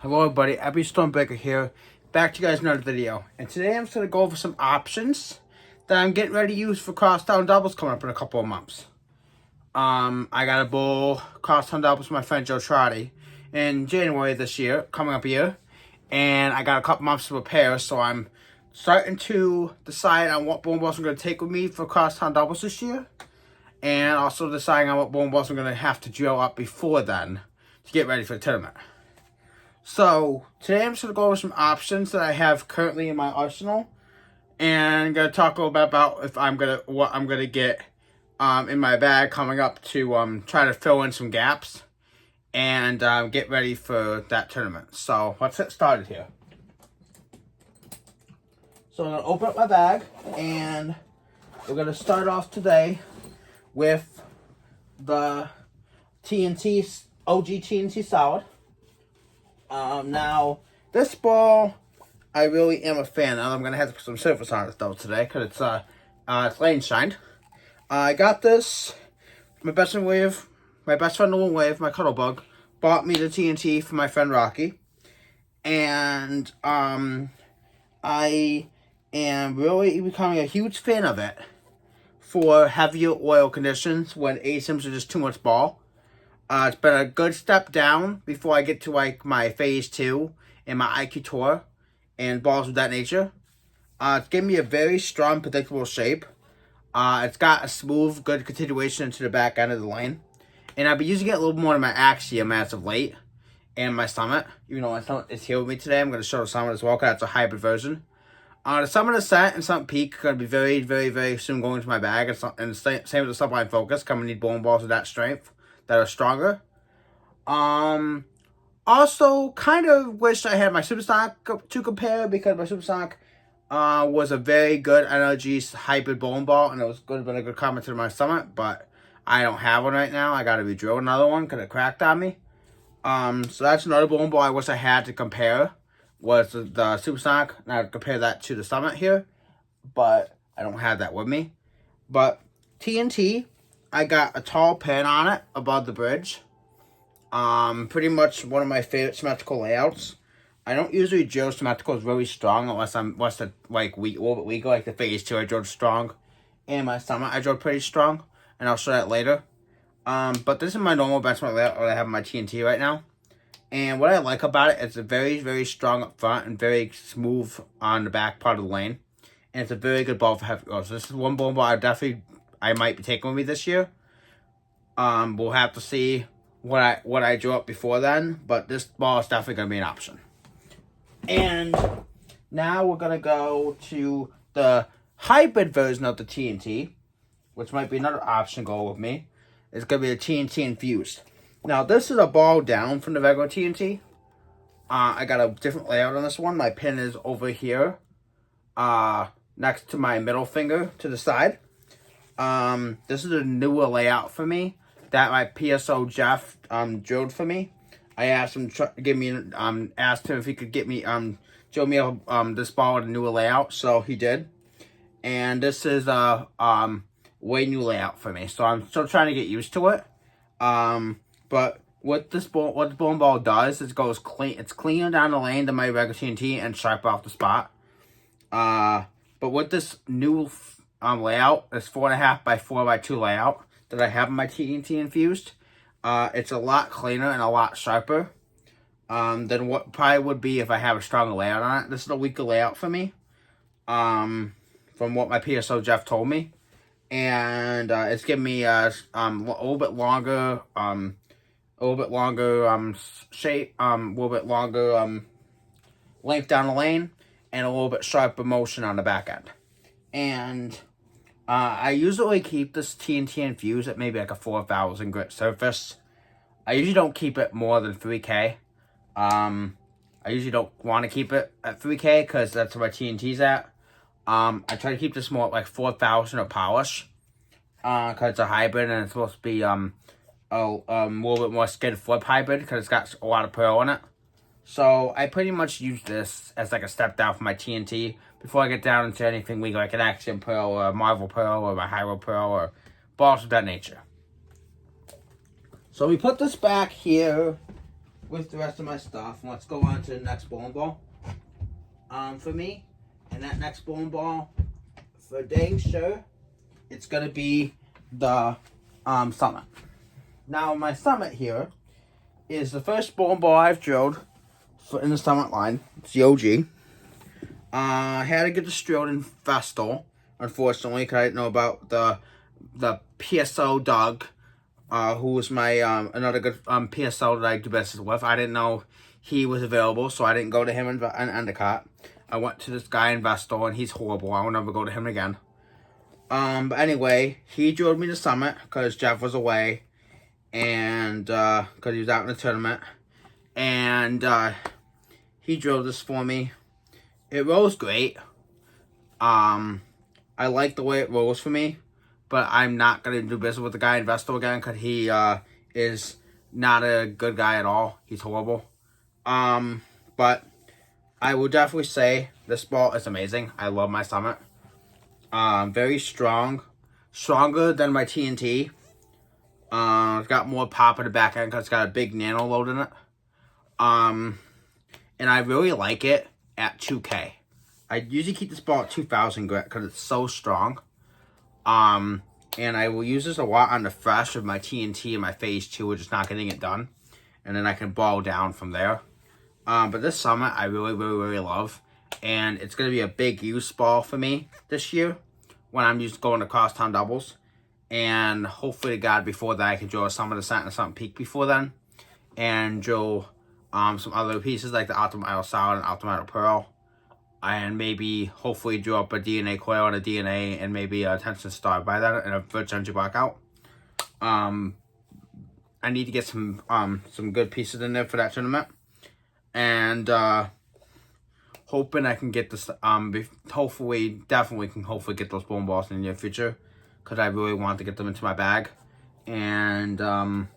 Hello everybody, Abby Stormbreaker here, back to you guys another video. And today I'm just going to go over some options that I'm getting ready to use for crosstown doubles coming up in a couple of months. I got a bowl crosstown doubles with my friend Joe Trotty in January this year, coming up here. And I got a couple months to prepare, so I'm starting to decide on what bowling balls I'm going to take with me for crosstown doubles this year. And also deciding on what bowling balls I'm going to have to drill up before then to get ready for the tournament. So, today I'm just going to go over some options that I have currently in my arsenal. And I'm going to talk a little bit about what I'm going to get in my bag coming up to try to fill in some gaps. And get ready for that tournament. So, let's get started here. So, I'm going to open up my bag. And we're going to start off today with the TNT, OG TNT Solid. Now, this ball, I really am a fan of. I'm going to have to put some surface on it, though, today, because it's lane shined. I got this, my best friend Wave, my cuddle bug, bought me the TNT for my friend Rocky. And, I am really becoming a huge fan of it for heavier oil conditions when ASIMs are just too much ball. It's been a good step down before I get to like my phase 2 in my IQ Tour and balls of that nature. It's given me a very strong, predictable shape. It's got a smooth, good continuation into the back end of the lane. And I've been using it a little more in my Axiom as of late. And my Summit. Even though my Summit is here with me today, I'm going to show the Summit as well because that's a hybrid version. The Summit Ascent and Summit Peak are going to be very, very, very soon going into my bag. And same with the Sublime Focus. I'm going to need bowling balls with that strength that are stronger. Also, kind of wish I had my Supersonic to compare because my Supersonic was a very good energy hybrid bowling ball and it was going to be a good comment to my Summit, but I don't have one right now. I got to re-drill another one because it cracked on me. So that's another bowling ball I wish I had to compare was the Supersonic. And I'd compare that to the Summit here, but I don't have that with me. But TNT, I got a tall pin on it above the bridge. Pretty much one of my favorite symmetrical layouts. I don't usually drill symmetricals really strong unless it's like a little bit weaker, like the phase 2 I drilled strong. And my Summit I drilled pretty strong, and I'll show that later. But this is my normal benchmark layout that I have in my TNT right now. And what I like about it, it's a very, very strong up front and very smooth on the back part of the lane. And it's a very good ball for heavy rolls. So this is one bowling ball I might be taking with me this year. We'll have to see what I drew up before then, but this ball is definitely going to be an option. And now we're going to go to the hybrid version of the TNT, which might be another option to go with me. It's going to be a TNT Infused. Now, this is a ball down from the regular TNT. I got a different layout on this one. My pin is over here, next to my middle finger to the side. This is a newer layout for me that my PSO Jeff drilled for me. I asked him asked him if he could get me drill me this ball with a newer layout, so he did. And this is a way new layout for me, so I'm still trying to get used to it. But what the bowling ball does is goes clean. It's cleaner down the lane than my regular TNT and sharp off the spot. But with this new layout, this 4.5 by 4 by 2 layout that I have in my TNT Infused, it's a lot cleaner and a lot sharper than what probably would be if I have a stronger layout on it. This is a weaker layout for me, from what my PSO Jeff told me, and it's giving me a little bit longer shape, a little bit longer length down the lane, and a little bit sharper motion on the back end. And I usually keep this TNT Infused at maybe like a 4,000 grit surface. I usually don't keep it more than 3K. I usually don't want to keep it at 3K because that's where my TNT's at. I try to keep this more at like 4,000 or polish. Because it's a hybrid and it's supposed to be a little bit more skid flip hybrid because it's got a lot of pearl in it. So I pretty much use this as like a step down for my TNT before I get down into anything weak like an Axiom Pearl or a Marvel Pearl or my Hyro Pearl or balls of that nature. So we put this back here with the rest of my stuff. Let's go on to the next bowling ball. For me, and that next bowling ball, for dang sure, it's gonna be the Summit. Now my Summit here is the first bowling ball I've drilled in the Summit line. It's the OG. I had to get this drilled in Vestal, unfortunately, because I didn't know about the PSO Doug, who was my another good PSO that I do business with. I didn't know he was available, so I didn't go to him in Endicott. I went to this guy in Vestal, and he's horrible. I will never go to him again. But anyway, he drilled me the Summit because Jeff was away, and because he was out in the tournament, and he drilled this for me. It rolls great. I like the way it rolls for me, but I'm not going to do business with the guy in Vestal again because he is not a good guy at all. He's horrible. But I will definitely say this ball is amazing. I love my Summit. Very strong. Stronger than my TNT. It's got more pop in the back end because it's got a big nano load in it. And I really like it at 2K. I usually keep this ball at 2,000 grit because it's so strong. And I will use this a lot on the fresh of my TNT and my phase 2, which is not getting it done. And then I can ball down from there. But this Summit I really, really, really love. And it's going to be a big use ball for me this year when I'm just going to crosstown doubles. And hopefully, God, before that, I can drill a Summit Ascent and Summit Peak before then. And drill some other pieces like the Ultimate Solid and Ultimate Pearl. And maybe, hopefully, drill up a DNA coil and a DNA and maybe a Tension Star by then and a Virtual Energy Blackout. I need to get some good pieces in there for that tournament. And hoping I can get this, hopefully get those bowling balls in the near future. Because I really want to get them into my bag. And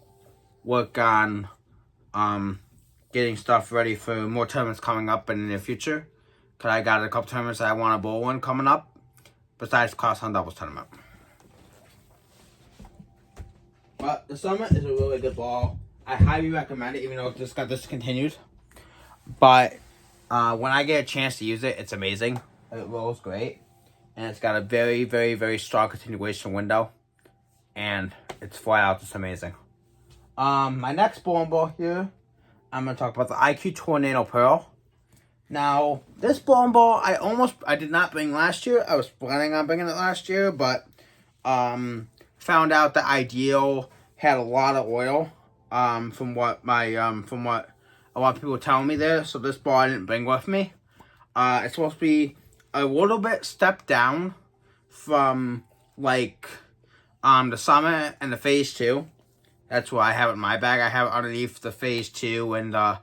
work on getting stuff ready for more tournaments coming up in the near future. Because I got a couple tournaments that I want to bowl in coming up. Besides the crosstown doubles tournament. But the Summit is a really good ball. I highly recommend it even though it just got discontinued. But when I get a chance to use it, it's amazing. It rolls great. And it's got a very, very, very strong continuation window. And it's flat out just amazing. My next bowling ball here, I'm going to talk about the IQ Tornado Pearl. Now, this bowling ball, I did not bring last year. I was planning on bringing it last year, but found out that Ideal had a lot of oil. From what a lot of people were telling me there, so this ball I didn't bring with me. It's supposed to be a little bit stepped down from like the Summit and the Phase 2. That's what I have it in my bag. I have it underneath the Phase 2 and the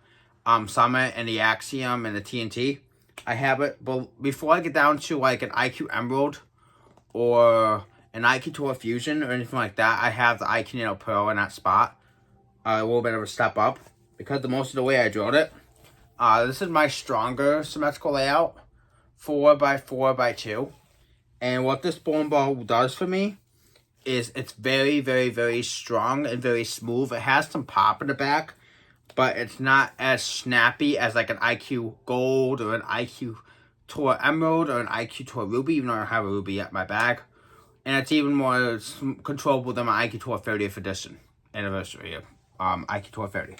Summit and the Axiom and the TNT. I have it, but before I get down to like an IQ Emerald or an IQ Tour Fusion or anything like that, I have the IQ Nano Pearl in that spot. A little bit of a step up because the most of the way I drilled it. This is my stronger symmetrical layout, 4x4x2. And what this bowling ball does for me is it's very, very, very strong and very smooth. It has some pop in the back, but it's not as snappy as like an IQ Gold or an IQ Tour Emerald or an IQ Tour Ruby, even though I don't have a Ruby yet in my bag. And it's even more controllable than my IQ Tour 30th edition anniversary of IQ Tour 30.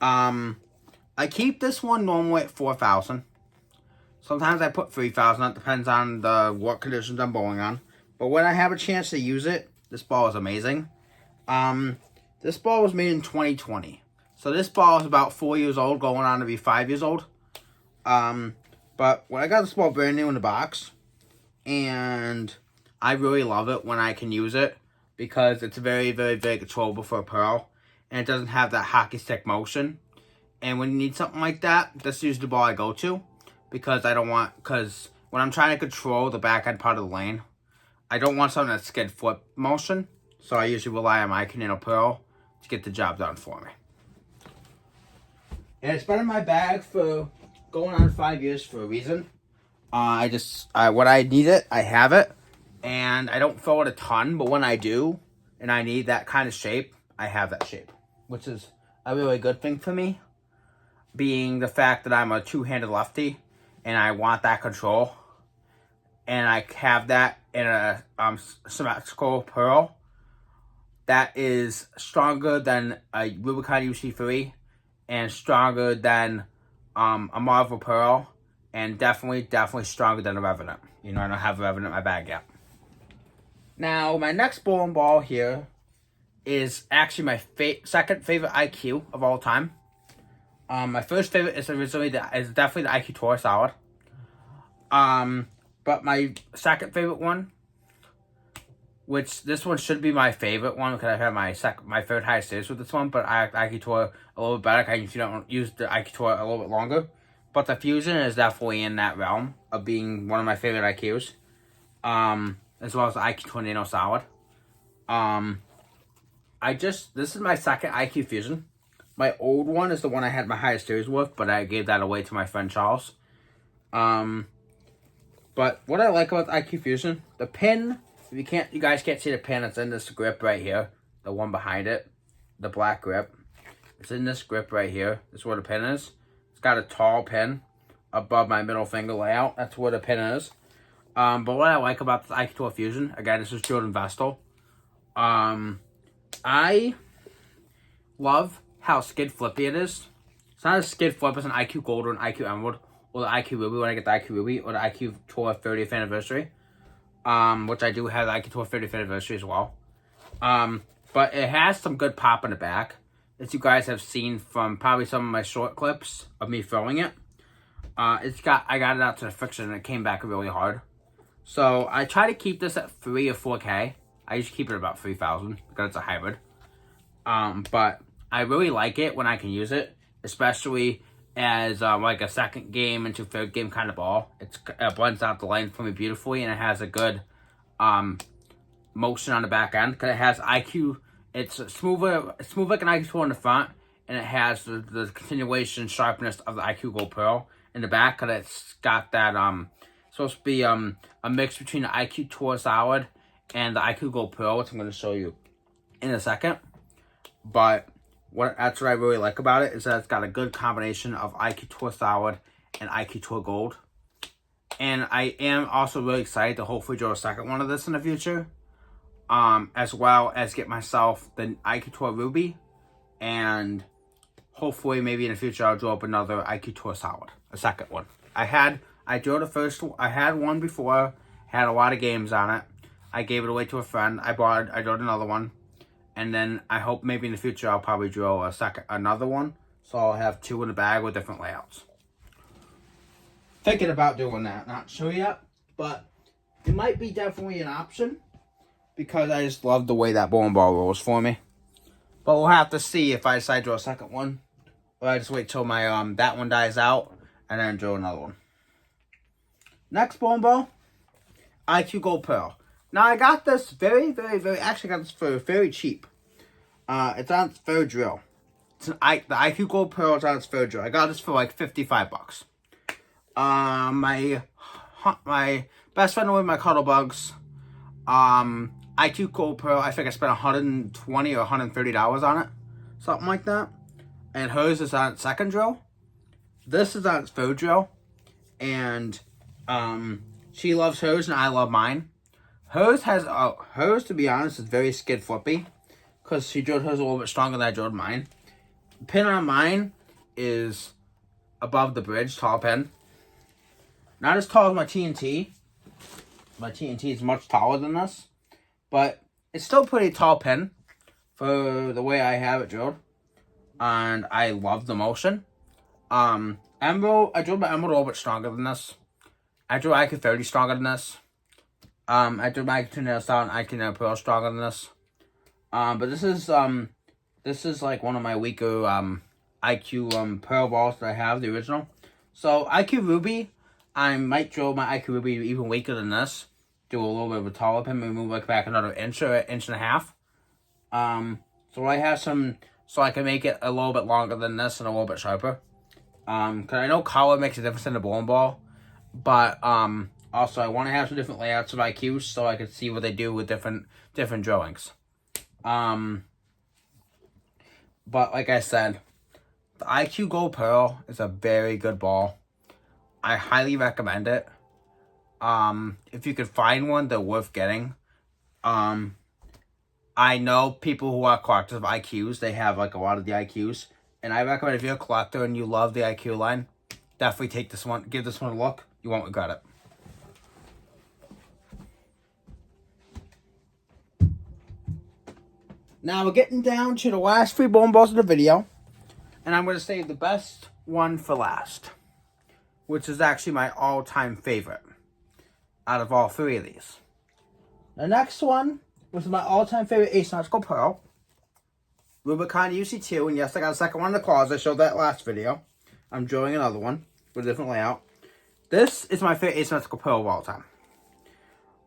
I keep this one normally at 4,000. Sometimes I put 3,000. That depends on what conditions I'm bowling on. But when I have a chance to use it, this ball is amazing. This ball was made in 2020. So this ball is about 4 years old, going on to be 5 years old. But when I got this ball brand new in the box, and I really love it when I can use it because it's very, very, very controllable for a pearl, and it doesn't have that hockey stick motion. And when you need something like that, this is the ball I go to because when I'm trying to control the backhand part of the lane, I don't want something that's skid flip motion, so I usually rely on my IQ Nano Pearl to get the job done for me. And it's been in my bag for going on 5 years for a reason. When I need it, I have it. And I don't fill it a ton, but when I do, and I need that kind of shape, I have that shape. Which is a really good thing for me, being the fact that I'm a two-handed lefty, and I want that control, and I have that in a symmetrical pearl that is stronger than a Rubicon UC3 and stronger than a Marvel Pearl, and definitely stronger than a Revenant. You know, I don't have a Revenant in my bag yet. Now, my next bowling ball here is actually my second favorite IQ of all time. My first favorite is definitely the IQ Tour Solid. But my second favorite one, which this one should be my favorite one because I've had my third highest series with this one, but I like IQ Tour a little bit better if you don't use the IQ Tour a little bit longer. But the Fusion is definitely in that realm of being one of my favorite IQs. As well as the IQ Tornado Solid. This is my second IQ Fusion. My old one is the one I had my highest series with, but I gave that away to my friend Charles. But what I like about the IQ Fusion, the pin, you guys can't see the pin, it's in this grip right here. The one behind it, the black grip. It's in this grip right here. That's where the pin is. It's got a tall pin above my middle finger layout. That's where the pin is. But what I like about the IQ Tour Fusion, again, this is Jordan Vestal. I love how skid flippy it is. It's not a skid flip, it's an IQ Gold or an IQ Emerald, or the IQ Ruby when I get the IQ Ruby, or the IQ Tour 30th anniversary. Which I do have the IQ Tour 30th anniversary as well. But it has some good pop in the back, as you guys have seen from probably some of my short clips of me throwing it. I got it out to the friction and it came back really hard. So I try to keep this at 3 or 4K. I usually keep it about 3,000 because it's a hybrid. But I really like it when I can use it, especially as like a second game into third game kind of ball. It blends out the lane for me beautifully, and it has a good motion on the back end because it has IQ. It's smooth like an IQ Tour in the front, and it has the continuation sharpness of the IQ Gold Pearl in the back because it's got that supposed to be a mix between the IQ Tour Solid and the IQ Gold Pearl, which I'm going to show you in a second. But that's what I really like about it, is that it's got a good combination of IQ Tour Solid and IQ Tour Gold. And I am also really excited to hopefully draw a second one of this in the future. As well as get myself the IQ Tour Ruby. And hopefully maybe in the future I'll draw up another IQ Tour Solid. A second one. I drew the first one. I had one before. Had a lot of games on it. I gave it away to a friend. I drew another one. And then I hope maybe in the future I'll probably draw another one. So I'll have 2 in the bag with different layouts. Thinking about doing that. Not sure yet. But it might be definitely an option. Because I just love the way that bowling ball rolls for me. But we'll have to see if I decide to draw a second one. Or I just wait till my that one dies out. And then draw another one. Next bowling ball. IQ Gold Pearl. Now I got this actually got this for very cheap. It's on its third drill. The IQ Gold Pearl is on its third drill. I got this for like $55. My best friend with my Cuddle Bugs. IQ Gold Pearl, I think I spent $120 or $130 on it. Something like that. And hers is on its second drill. This is on its third drill. And she loves hers and I love mine. Hers, to be honest, is very skid flippy. Because she drilled hers a little bit stronger than I drilled mine. The pin on mine is above the bridge, tall pin. Not as tall as my TNT. My TNT is much taller than this. But it's still pretty tall pin for the way I have it drilled. And I love the motion. Emerald, I drilled my Emerald a little bit stronger than this. I drilled IQ 30 stronger than this. I drilled my IQ 2 Nail Style and IQ Nail Pearl stronger than this. But this is like one of my weaker IQ Pearl balls that I have, the original. So IQ Ruby, I might drill my IQ Ruby even weaker than this. Do a little bit of a taller pin, maybe move it back another inch or inch and a half. So I have some, so I can make it a little bit longer than this and a little bit sharper. Because I know color makes a difference in the bowling ball. But also I want to have some different layouts of IQs so I can see what they do with different drillings. But like I said, the IQ Gold Pearl is a very good ball. I highly recommend it. If you could find one, they're worth getting. I know people who are collectors of IQs. They have like a lot of the IQs. And I recommend if you're a collector and you love the IQ line, definitely take this one. Give this one a look. You won't regret it. Now we're getting down to the last 3 bowling balls of the video. And I'm going to save the best one for last. Which is actually my all-time favorite. Out of all 3 of these. The next one was my all-time favorite asymmetrical pearl. Rubicon UC2. And yes, I got a second one in the closet. I showed that last video. I'm drawing another one with a different layout. This is my favorite asymmetrical pearl of all time.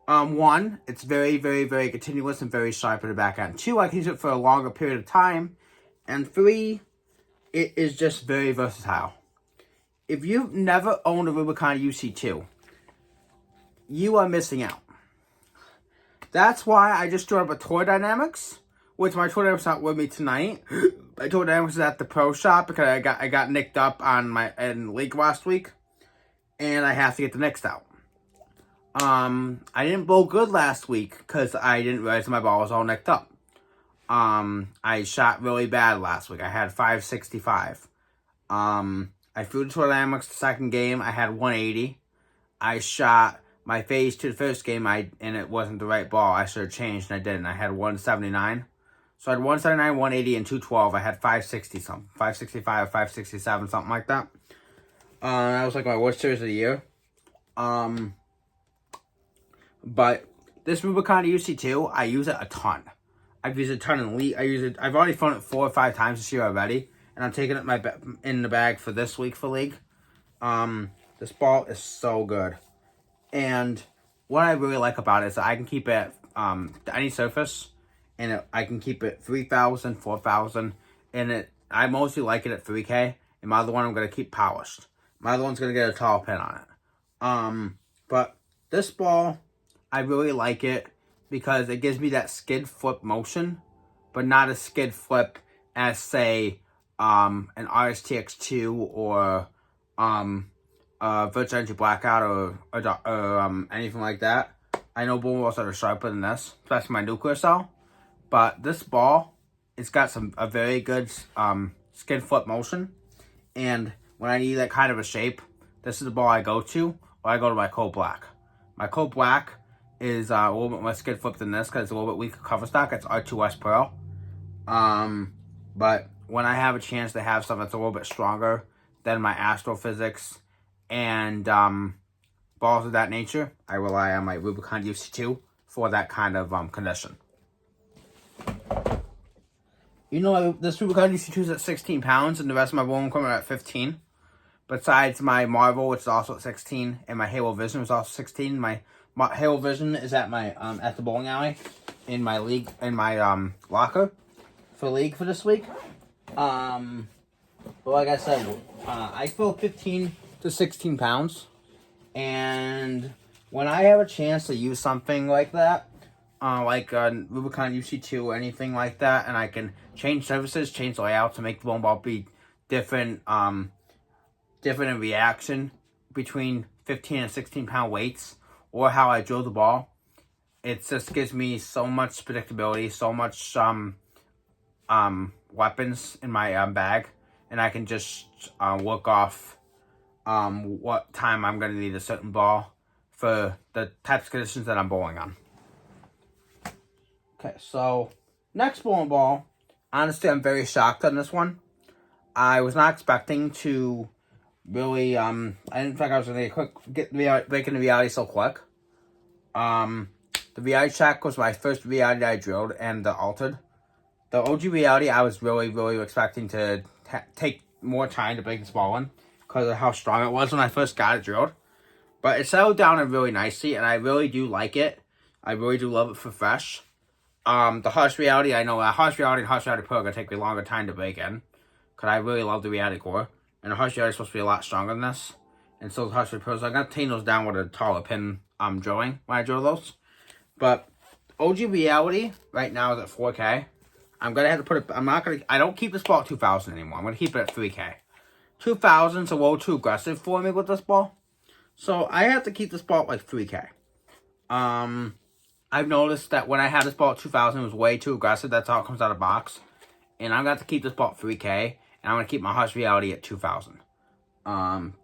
1, it's very, very, very continuous and very sharp in the back end. 2, I can use it for a longer period of time. And 3, it is just very versatile. If you've never owned a Rubicon UC2, you are missing out. That's why I just drew up a Toy Dynamics, which my Toy Dynamics not with me tonight. My Toy Dynamics is at the pro shop because I got nicked up in league last week, and I have to get the next out. I didn't bowl good last week because I didn't realize my ball was all nicked up. I shot really bad last week. I had 565. I flew to Toy Dynamics the second game. I had 180. I shot my phase to the first game, and it wasn't the right ball. I should have changed, and I didn't. I had 179. So I had 179, 180, and 212. I had 560 something. 565, 567, something like that. That was like my worst series of the year. But this Rubicon UC2, I use it a ton. I've used it a ton in league. I've already thrown it 4 or 5 times this year already. And I'm taking it in the bag for this week for league. This ball is so good. And what I really like about it is that I can keep it any surface. And I can keep it 3,000, 4,000. And I mostly like it at 3K. And my other one I'm going to keep polished. My other one's going to get a tall pin on it. But this ball, I really like it because it gives me that skid flip motion, but not a skid flip as, say, an RSTX2 or Virtual Energy Blackout or anything like that. I know bowling balls that are sharper than this, especially my nuclear cell. But this ball, it's got a very good skid flip motion. And when I need that kind of a shape, this is the ball I go to, or I go to my Cold Black. My Cold Black is a little bit more skid flip than this because it's a little bit weaker cover stock. It's R2S Pearl. But when I have a chance to have something that's a little bit stronger than my Astrophysics and balls of that nature, I rely on my Rubicon UC2 for that kind of condition. You know, this Rubicon UC2 is at 16 pounds and the rest of my bowling equipment are at 15. Besides my Marvel, which is also at 16, and my Halo Vision is also 16. My Halo Vision is at my at the bowling alley in my league, in my locker for league for this week. But like I said, I feel 15 to 16 pounds, and when I have a chance to use something like that, like Rubicon UC2 or anything like that, and I can change surfaces, change the layout to make the bowling ball be different, different in reaction between 15 and 16 pound weights, or how I drill the ball. It just gives me so much predictability, so much weapons in my bag, and I can just work off what time I'm going to need a certain ball for the types of conditions that I'm bowling on. Okay, so next bowling ball. Honestly, I'm very shocked on this one. I was not expecting to really, I didn't think I was going to break into reality so quick. The reality check was my first reality I drilled and the altered. The OG reality, I was really, really expecting to take more time to break this ball in because of how strong it was when I first got it drilled. But it settled down really nicely, and I really do like it. I really do love it for fresh. The Harsh Reality, I know Harsh Reality and Harsh Reality Pro are going to take me a longer time to break in because I really love the Reality Core. And the Harsh Reality is supposed to be a lot stronger than this. And so the Harsh Reality Pro, so I'm going to tame those down with a taller pin drilling when I drill those. But OG Reality right now is at 4K. I'm gonna have to put it. I don't keep this ball at 2,000 anymore. I'm gonna keep it at 3K. 2,000's a little too aggressive for me with this ball, so I have to keep this ball at like 3K. I've noticed that when I had this ball at 2,000, it was way too aggressive. That's how it comes out of the box. And I'm going to keep this ball at 3K. And I'm going to keep my harsh reality at 2,000.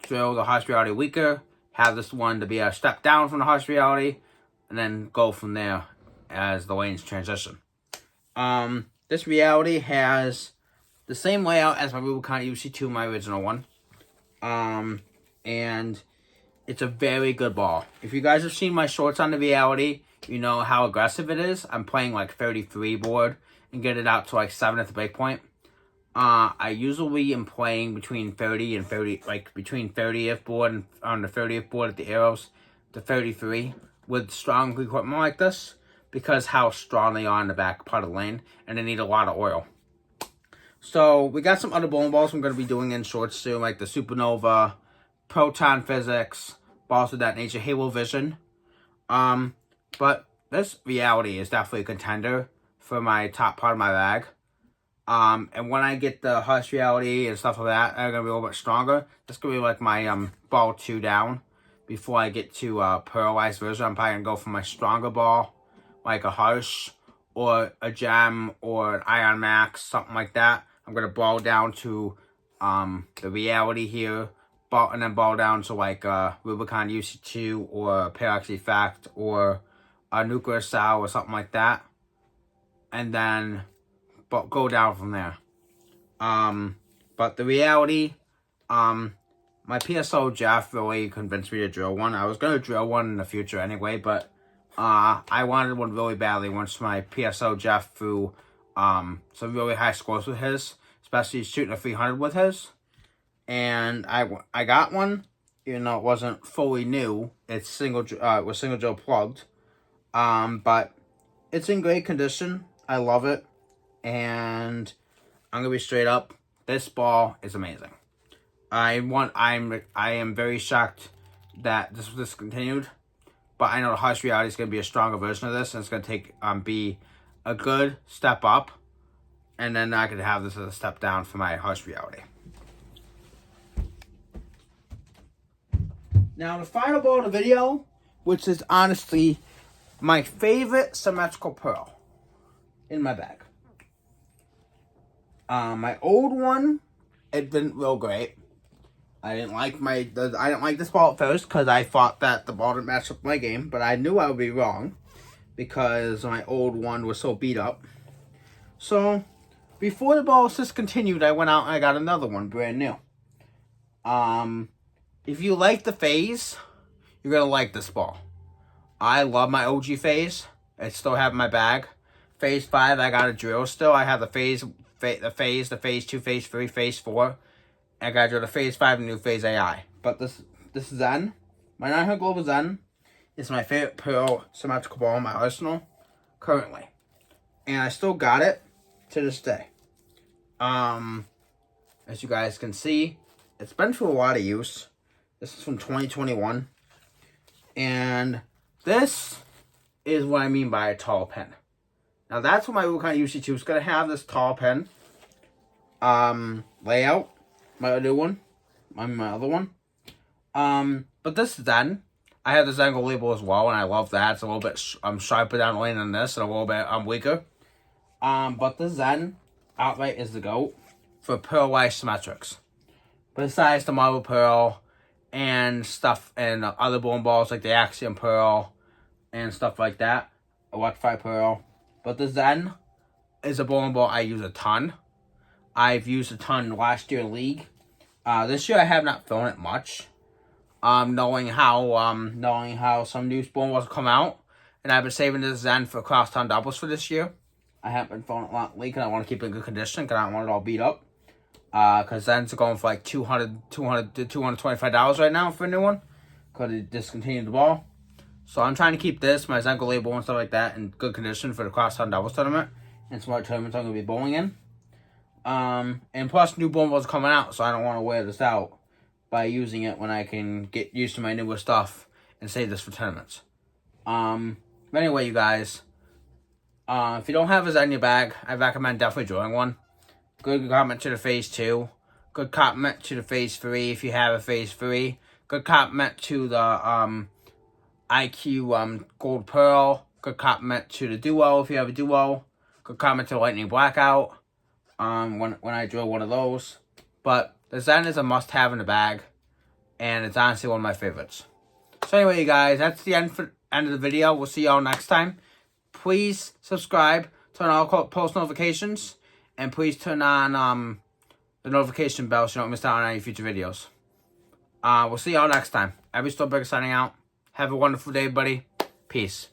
Drill the harsh reality weaker. Have this one to be a step down from the harsh reality. And then go from there as the lanes transition. This reality has the same layout as my Rubicon UC2, my original one. And it's a very good ball. If you guys have seen my shorts on the reality, you know how aggressive it is. I'm playing like 33 board and get it out to like 7 at the break point. I usually am playing between 30 and 30, like between 30th board and on the 30th board at the arrows to 33 with strong equipment like this because how strong they are in the back part of the lane and they need a lot of oil. So we got some other bowling balls I'm going to be doing in shorts soon, like the Supernova, Proton Physics, balls of that nature, Halo Vision. But this reality is definitely a contender for my top part of my bag. And when I get the harsh reality and stuff like that, I'm gonna be a little bit stronger. This gonna be like my ball 2 down before I get to Paralyzed version. I'm probably gonna go for my stronger ball, like a harsh or a gem or an Ion Max, something like that. I'm gonna ball down to the reality here. And then ball down to like Rubicon UC2 or Parallax Effect or a Nuclear Cell or something like that. And then go down from there. But the reality, my PSO Jeff really convinced me to drill one. I was going to drill one in the future anyway, but I wanted one really badly once my PSO Jeff threw some really high scores with his, especially shooting a 300 with his. And I got one, even though it wasn't fully new. It's it was single drill plugged, but it's in great condition. I love it, and I'm gonna be straight up. This ball is amazing. I am very shocked that this was discontinued, but I know the harsh reality is gonna be a stronger version of this, and it's gonna take be a good step up, and then I could have this as a step down for my harsh reality. Now, the final ball of the video, which is honestly my favorite symmetrical pearl in my bag. My old one, it didn't real great. I didn't like this ball at first because I thought that the ball didn't match up my game, but I knew I would be wrong because my old one was so beat up. So, before the ball was discontinued, I went out and I got another one, brand new. If you like the phase, you're going to like this ball. I love my OG phase. I still have in my bag. Phase 5, I got a drill still. I have the phase 2, phase 3, phase 4. I got to drill the phase 5 and new phase AI. But this Zen, my 900 Global Zen, is my favorite pearl symmetrical ball in my arsenal currently. And I still got it to this day. As you guys can see, it's been through a lot of use. This is from 2021. And this is what I mean by a tall pin. Now that's what my Rubicon UC2 is going to have, this tall pin layout. My new one. My other one. But this Zen, I have the Zen Gold label as well, and I love that. It's a little bit sharper down the lane than this, and a little bit weaker. But the Zen outright is the GOAT for pearl-wise symmetrics. Besides the marble pearl and stuff and other bowling balls like the Axiom Pearl and stuff like that, Electrify Pearl. But the Zen is a bowling ball I use a ton. I've used a ton last year in League. This year I have not thrown it much. Knowing how some new bowling balls come out, and I've been saving this Zen for crosstown doubles for this year. I haven't been throwing it a lot in League, and I want to keep it in good condition because I don't want it all beat up. Because Zens are going for like $200 to $225 right now for a new one. Because they discontinued the ball. So I'm trying to keep this, my Zen Gold label and stuff like that, in good condition for the crosstown doubles tournament. And some other tournaments I'm going to be bowling in. And plus new bowling balls are coming out, so I don't want to wear this out by using it when I can get used to my newer stuff and save this for tournaments. But anyway, you guys, If you don't have a Zen in your bag, I recommend definitely drawing one. Good compliment to the phase 2. Good compliment to the phase 3 if you have a phase 3. Good compliment to the IQ Gold Pearl. Good compliment to the Duo if you have a Duo. Good comment to the Lightning Blackout. When I draw one of those. But the Zen is a must-have in the bag, and it's honestly one of my favorites. So anyway, you guys, that's the end of the video. We'll see y'all next time. Please subscribe, turn on all post notifications, and please turn on the notification bell so you don't miss out on any future videos. We'll see y'all next time. Abby Stolberg signing out. Have a wonderful day, buddy. Peace.